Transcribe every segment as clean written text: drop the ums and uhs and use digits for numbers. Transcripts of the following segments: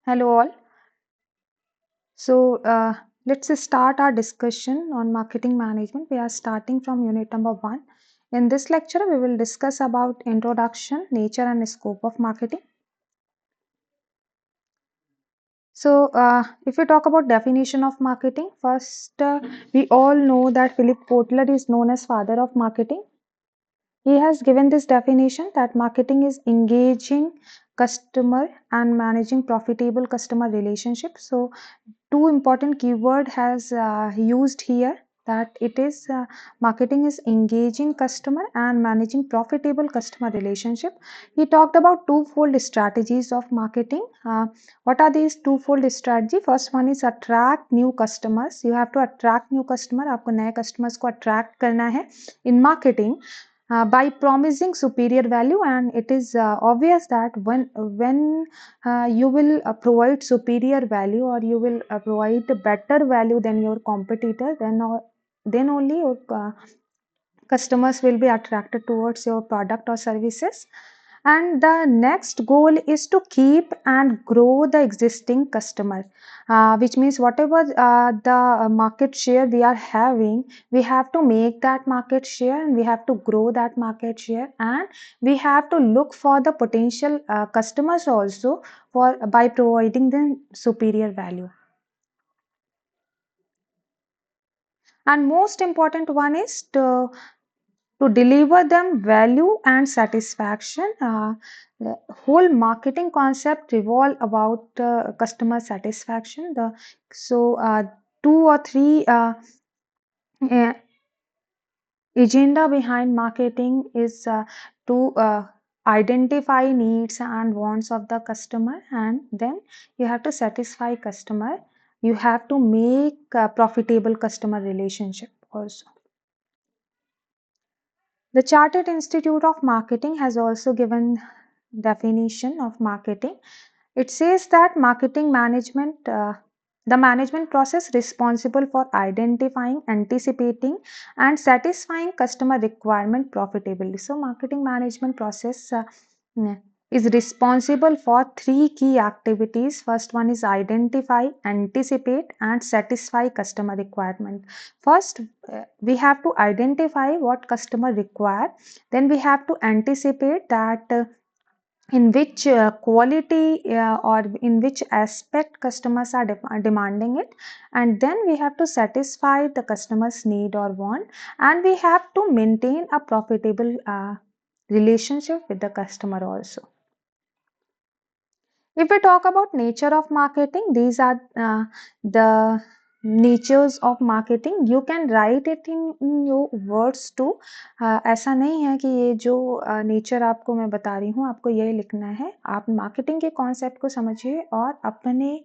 Hello all. So let's start our discussion on marketing management. We are starting from unit number 1. In this lecture, we will discuss about introduction, nature and scope of marketing. So if we talk about definition of marketing, first we all know that Philip Kotler is known as father of marketing. He has given this definition that marketing is engaging customer and managing profitable customer relationship. So two important keyword has used here, that it is marketing is engaging customer and managing profitable customer relationship. He talked about twofold strategies of marketing. What are these twofold strategy? First one is attract new customers. You have to attract new customer. आपको नए customers को attract करना है in marketing by promising superior value, and it is obvious that when you will provide superior value, or you will provide better value than your competitor, then only your customers will be attracted towards your product or services. And the next goal is to keep and grow the existing customer, which means whatever the market share we are having, we have to make that market share and we have to grow that market share, and we have to look for the potential customers also for by providing them superior value. And most important one is to deliver them value and satisfaction. The whole marketing concept revolve about customer satisfaction. Two or three uh, agenda behind marketing is to identify needs and wants of the customer, and then you have to satisfy customer. You have to make a profitable customer relationship also. The Chartered Institute of Marketing has also given definition of marketing. It says that marketing management, the management process responsible for identifying, anticipating, and satisfying customer requirement profitably. So, marketing management process is responsible for three key activities. First one is identify, anticipate, and satisfy customer requirement. First, we have to identify what customer require. Then we have to anticipate that in which quality or in which aspect customers are demanding it, and then we have to satisfy the customer's need or want, and we have to maintain a profitable relationship with the customer also. If we talk about nature of marketing, these are the natures of marketing. You can write it in your words too. ऐसा नहीं है कि ये जो nature आपको मैं बता रही हूँ आपको यही लिखना है. आप मार्केटिंग के कॉन्सेप्ट को समझिए और अपने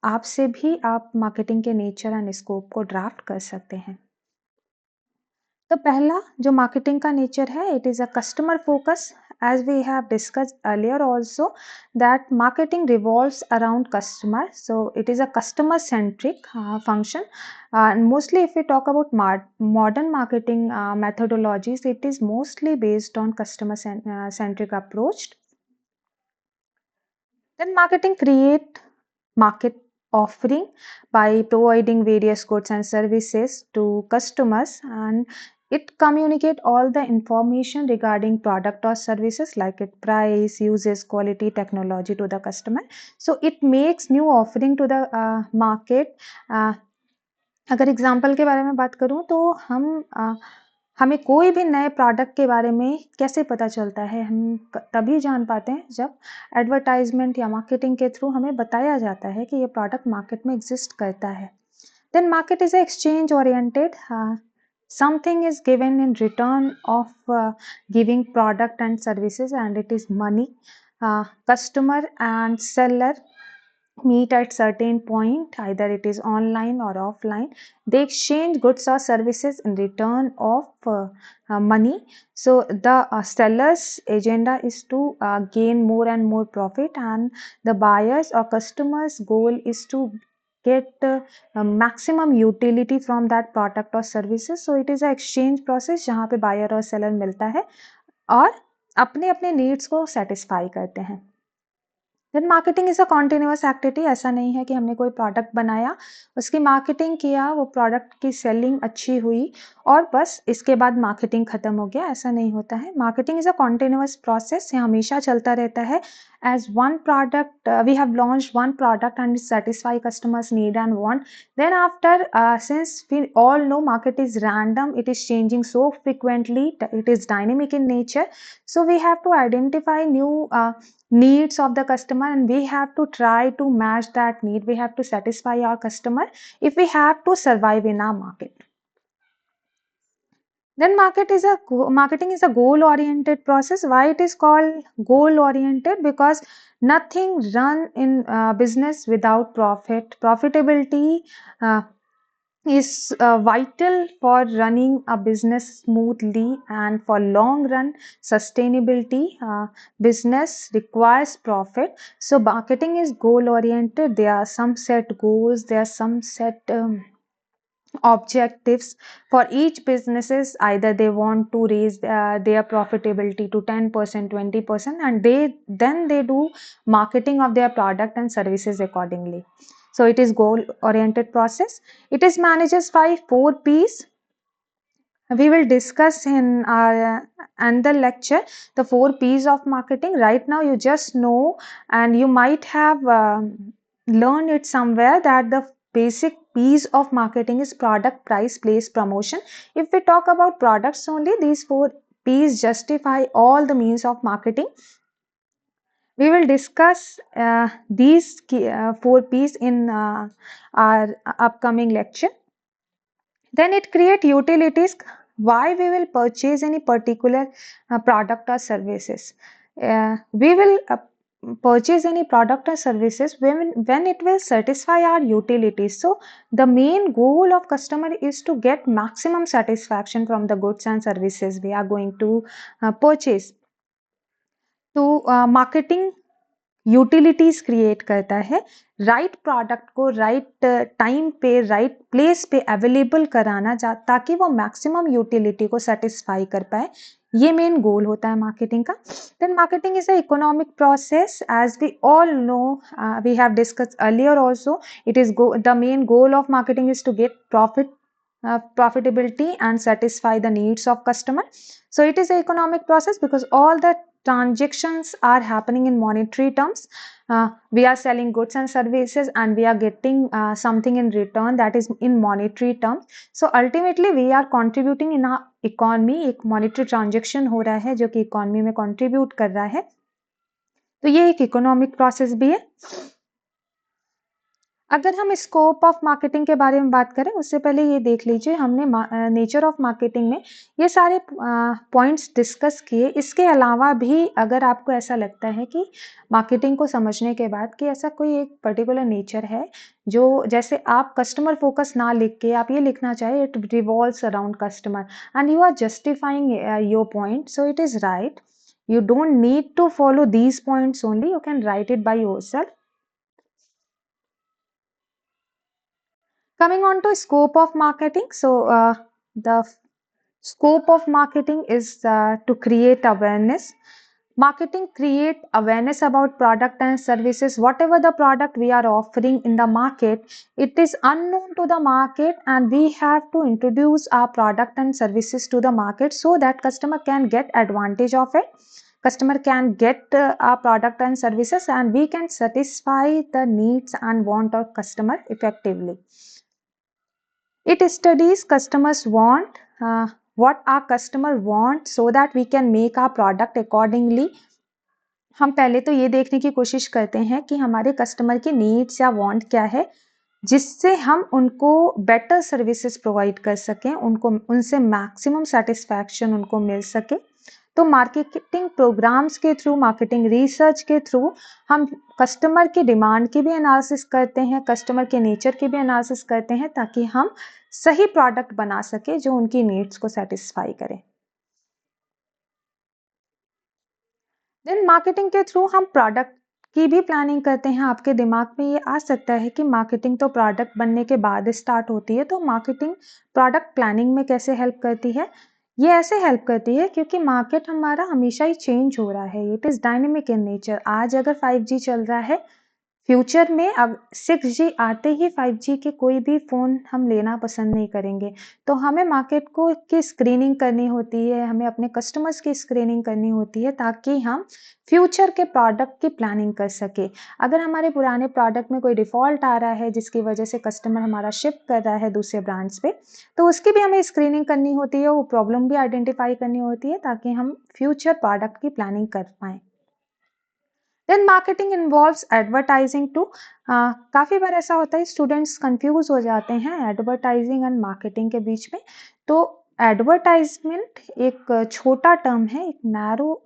आप से भी आप मार्केटिंग के नेचर एंड स्कोप को ड्राफ्ट कर सकते हैं. तो पहला जो मार्केटिंग का नेचर है, it is a customer focus. As we have discussed earlier also, that marketing revolves around customer, so it is a customer centric function. And mostly if we talk about modern marketing methodologies, it is mostly based on customer centric approach. Then marketing create market offering by providing various goods and services to customers, and it communicate all the information regarding product or services like its price, uses, quality, technology to the customer. So it makes new offering to the market. अगर example के बारे में बात करूं तो हमें कोई भी नए प्रोडक्ट के बारे में कैसे पता चलता है, हम तभी जान पाते हैं जब एडवर्टाइजमेंट या मार्केटिंग के थ्रू हमें बताया जाता है कि ये प्रोडक्ट मार्केट में एग्जिस्ट करता है. Then market is exchange oriented. Something is given in return of giving product and services, and it is money. Customer and seller meet at certain point, either it is online or offline. They exchange goods or services in return of money. So the seller's agenda is to gain more and more profit, and the buyers or customers goal is to get maximum utility from that product or services. So it is a exchange process जहाँ पे buyer और seller मिलता है और अपने अपने needs को satisfy करते हैं. Then marketing is a continuous activity. ऐसा नहीं है कि हमने कोई प्रोडक्ट बनाया, उसकी मार्केटिंग किया, वो प्रोडक्ट की सेलिंग अच्छी हुई और बस इसके बाद मार्केटिंग खत्म हो गया, ऐसा नहीं होता है। Marketing is a continuous process, ये हमेशा चलता रहता है। As one product we have launch one product and satisfy customers need and want, then after since we all know market is random, it is changing so frequently, it is dynamic in nature, so we have to identify new needs of the customer and we have to try to match that need, we have to satisfy our customer if we have to survive in our market. Then marketing is a goal oriented process. Why it is called goal oriented? Because nothing run in business without profit. Profitability uh, is vital for running a business smoothly, and for long run sustainability business requires profit. So marketing is goal oriented. There are some set goals, there are some set objectives for each businesses. Either they want to raise their profitability to 10%, 20%, and they do marketing of their product and services accordingly. So it is goal oriented process. It is manages by 4 P's. We will discuss in our another lecture the 4 P's of marketing. Right now you just know, and you might have learned it somewhere, that the basic P's of marketing is product, price, place, promotion. If we talk about products only, these 4 P's justify all the means of marketing. We will discuss these 4 P's in our upcoming lecture. Then it create utilities. Why we will purchase any particular product or services? We will purchase any product or services when it will satisfy our utilities. So the main goal of customer is to get maximum satisfaction from the goods and services we are going to purchase. तो marketing utilities create करता है, right product को right time पे right place पे available कराना, ताकि वो maximum utility को सेटिस्फाई कर पाए। ये मेन गोल होता है मार्केटिंग का। Then marketing is a economic process, as we all know, we have discussed earlier also, it is the main goal of marketing is to get profitability and satisfy the needs of customer. So it is an economic process because all the transactions are happening in monetary terms. We are selling goods and services and we are getting something in return, that is in monetary terms. So ultimately we are contributing in our economy. एक monetary transaction हो रहा है जो कि economy में contribute कर रहा है, तो ये एक economic process भी है। अगर हम स्कोप ऑफ मार्केटिंग के बारे में बात करें, उससे पहले ये देख लीजिए, हमने नेचर ऑफ मार्केटिंग में ये सारे पॉइंट्स डिस्कस किए। इसके अलावा भी अगर आपको ऐसा लगता है कि मार्केटिंग को समझने के बाद कि ऐसा कोई एक पर्टिकुलर नेचर है, जो जैसे आप कस्टमर फोकस ना लिख के आप ये लिखना चाहे it revolves around customer and you are justifying your point, so it is right. You don't need to follow these points only, you can write it by yourself. Coming on to scope of marketing. So the scope of marketing is to create awareness. Marketing create awareness about product and services. Whatever the product we are offering in the market, it is unknown to the market and we have to introduce our product and services to the market so that customer can get advantage of it. Customer can get our product and services and we can satisfy the needs and want of customer effectively. It studies customers want, what our customer want, so that we can make our product accordingly. हम पहले तो ये देखने की कोशिश करते हैं कि हमारे कस्टमर की नीड्स या वांट क्या है, जिससे हम उनको बेटर सर्विसेज प्रोवाइड कर सकें, उनको उनसे मैक्सिमम सेटिस्फैक्शन उनको मिल सके। तो मार्केटिंग प्रोग्राम्स के थ्रू, मार्केटिंग रिसर्च के थ्रू हम कस्टमर की डिमांड की भी एनालिसिस करते हैं, कस्टमर के नेचर की भी एनालिसिस करते हैं, ताकि हम सही प्रोडक्ट बना सके जो उनकी नीड्स को सेटिस्फाई करे। देन मार्केटिंग के थ्रू हम प्रोडक्ट की भी प्लानिंग करते हैं। आपके दिमाग में ये आ सकता है कि मार्केटिंग तो प्रोडक्ट बनने के बाद स्टार्ट होती है, तो मार्केटिंग प्रोडक्ट प्लानिंग में कैसे हेल्प करती है। ये ऐसे हेल्प करती है क्योंकि मार्केट हमारा हमेशा ही चेंज हो रहा है, it is dynamic in nature. आज अगर 5G चल रहा है, फ्यूचर में अब 6G आते ही 5G के कोई भी फ़ोन हम लेना पसंद नहीं करेंगे। तो हमें मार्केट को की स्क्रीनिंग करनी होती है, हमें अपने कस्टमर्स की स्क्रीनिंग करनी होती है ताकि हम फ्यूचर के प्रोडक्ट की प्लानिंग कर सकें। अगर हमारे पुराने प्रोडक्ट में कोई डिफ़ॉल्ट आ रहा है जिसकी वजह से कस्टमर हमारा शिफ्ट कर रहा है दूसरे ब्रांड्स पे, तो उसकी भी हमें स्क्रीनिंग करनी होती है, वो प्रॉब्लम भी आइडेंटिफ़ाई करनी होती है ताकि हम फ्यूचर प्रोडक्ट की प्लानिंग कर पाएँ। Then marketing involves advertising too. काफ़ी बार ऐसा होता है स्टूडेंट्स कंफ्यूज हो जाते हैं एडवर्टाइजिंग एंड मार्केटिंग के बीच में। तो एडवर्टाइजमेंट एक छोटा टर्म है, एक नैरो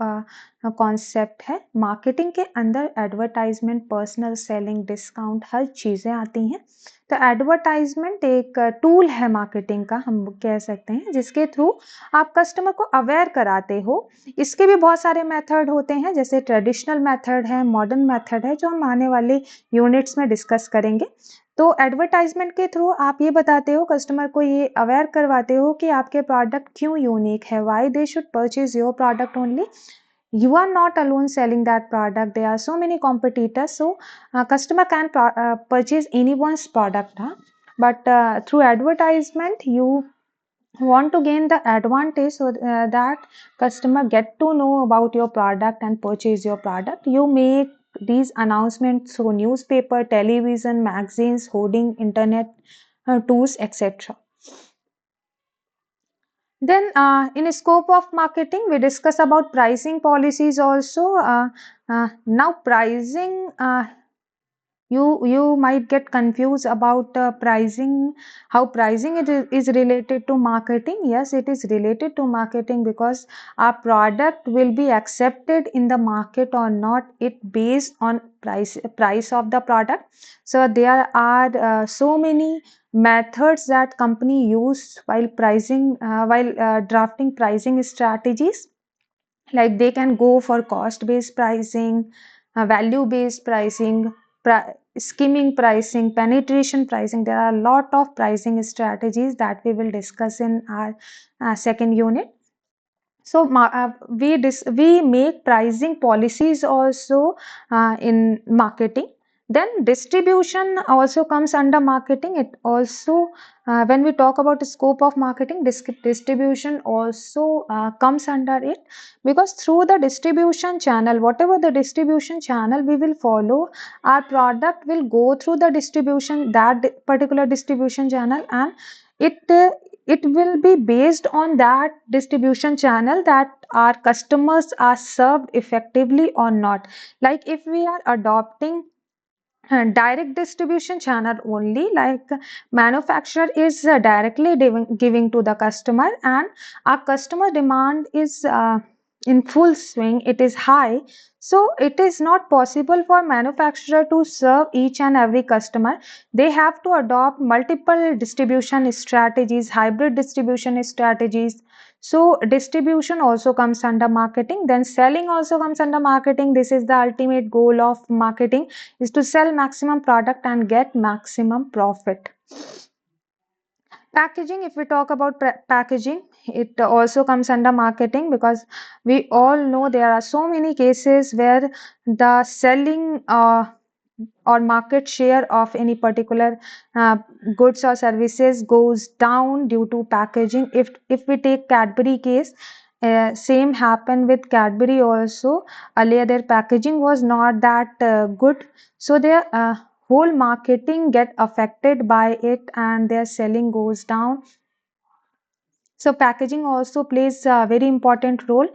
कॉन्सेप्ट है। मार्केटिंग के अंदर एडवर्टाइजमेंट, पर्सनल सेलिंग, डिस्काउंट, हर चीज़ें आती हैं। तो एडवर्टाइजमेंट एक टूल है मार्केटिंग का, हम कह सकते हैं, जिसके थ्रू आप कस्टमर को अवेयर कराते हो। इसके भी बहुत सारे मेथड होते हैं, जैसे ट्रेडिशनल मेथड है, मॉडर्न मेथड है, जो हम आने वाले यूनिट्स में डिस्कस करेंगे। तो एडवर्टाइजमेंट के थ्रू आप ये बताते हो, कस्टमर को ये अवेयर करवाते हो कि आपके प्रोडक्ट क्यों यूनिक है, why they should purchase your product only. You are not alone selling that product. There are so many competitors, so customer can purchase anyone's product, huh? But through advertisement, you want to gain the advantage so that customer get to know about your product and purchase your product. You make these announcements through newspaper, television, magazines, hoarding, internet tools, etc. Then in scope of marketing, we discuss about pricing policies also. Now pricing, you might get confused about pricing, how pricing is related to marketing. Yes, it is related to marketing because our product will be accepted in the market or not, it based on price of the product. So there are so many methods that company use while pricing, while drafting pricing strategies. Like they can go for cost based pricing, value based pricing, skimming pricing, penetration pricing. There are a lot of pricing strategies that we will discuss in our second unit. So we make pricing policies also in marketing. Then distribution also comes under marketing. It also, when we talk about the scope of marketing, distribution also comes under it, because through the distribution channel, whatever the distribution channel we will follow, our product will go through the distribution, that particular distribution channel, and it uh, it will be based on that distribution channel that our customers are served effectively or not. Like if we are adopting direct distribution channel only, like manufacturer is directly giving to the customer, and our customer demand is in full swing, it is high, so it is not possible for manufacturer to serve each and every customer. They have to adopt multiple distribution strategies, hybrid distribution strategies. So distribution also comes under marketing. Then selling also comes under marketing. This is the ultimate goal of marketing, is to sell maximum product and get maximum profit. Packaging, if we talk about packaging, it also comes under marketing, because we all know there are so many cases where the selling or market share of any particular uh, goods or services goes down due to packaging. If we take Cadbury case, same happened with Cadbury also. Earlier their packaging was not that good, so their whole marketing get affected by it and their selling goes down. So packaging also plays a very important role.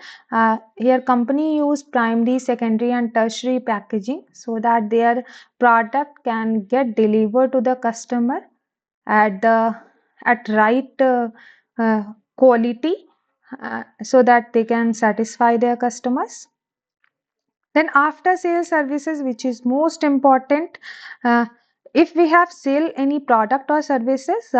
Here company use primary, secondary and tertiary packaging so that their product can get delivered to the customer at the at right uh, quality, so that they can satisfy their customers. Then after sale services, which is most important, uh, if we have sell any product or services,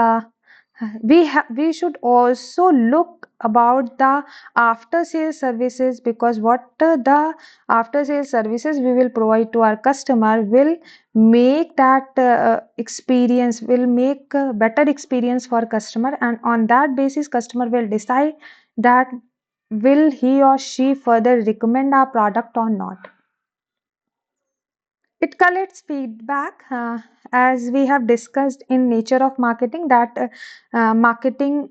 we should also look about the after sale services, because what the after sale services we will provide to our customer will make that experience, will make a better experience for customer, and on that basis customer will decide that will he or she further recommend our product or not. It collects feedback, as we have discussed in nature of marketing, that marketing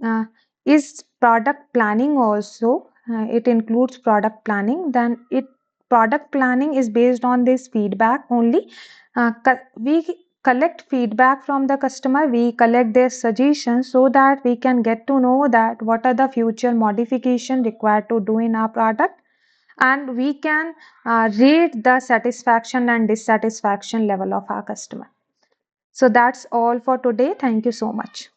is product planning also. It includes product planning. Then it product planning is based on this feedback only. We collect feedback from the customer. We collect their suggestions so that we can get to know that what are the future modification required to do in our product, and we can rate the satisfaction and dissatisfaction level of our customer. So that's all for today. Thank you so much.